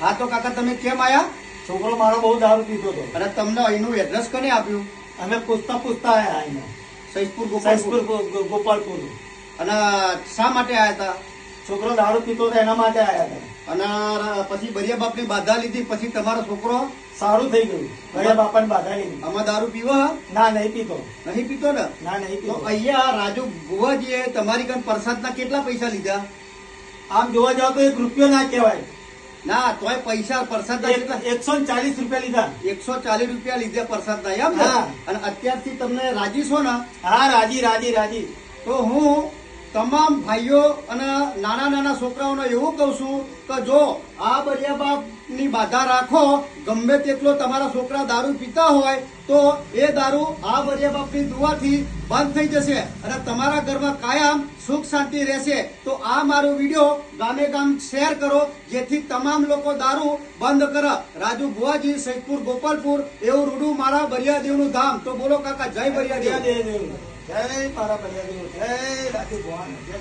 હા તો કાકા તમે કેમ આયા? છોકરો મારો બહુ દારૂ પીતો હતો અને તમને અહીંનું એડ્રેસ કોને આપ્યું? અમે પૂછતા આયા અહીંયા સૈદપુર સૈદપુર ગોપાલપુર. ગોપાલપુર. અને શા માટે આયા હતા? છોકરો દારૂ પીતો હતો એના માટે આયા હતા. અને પછી બરિયા બાપની બાધા લીધી પછી તમારો છોકરો સારું થઈ ગયું. ઘરે બાપાને બાધા લીધી. આમાં દારૂ પીવા ના નહીં પીતો. નહીં પીતો ને? ના નહીં તો પીતો. અહીંયા રાજુ ભુવાજીએ તમારી કાન પ્રસાદના કેટલા પૈસા લીધા? આમ જોવા જાવ તો 1 રૂપિયો ના કહેવાય. ના તોય પૈસા પ્રસાદના કેટલા? 140 રૂપિયા લીધા. 140 રૂપિયા લીધા પ્રસાદના એમ ને? હા. અને અત્યારથી તમને રાજી છો ને? હા રાજી. તો હું તમામ ભાઈઓ અને નાના નાના છોકરાઓને એવું કહું છું કે જો આ બરિયા બાપની બાધા રાખો, ગમે તેટલો તમારા છોકરા દારૂ પીતા હોય તો એ દારૂ આ બરિયા બાપની દુઆથી બંધ થઈ જશે અને તમારા ઘરમાં કાયમ સુખ શાંતિ રહેશે. તો આ મારો વિડીયો ગામે ગામ શેર કરો જેથી તમામ લોકો દારૂ બંધ કરે. રાજુ ભુવાજી, સૈદપુર ગોપાલપુર, એવું રૂડું મારા બરિયાદેવનું ધામ. તો બોલો કાકા, જય બરિયાદેવ. જય મારા બરિયાદેવ, જય રાજુ ભગવાન, જય.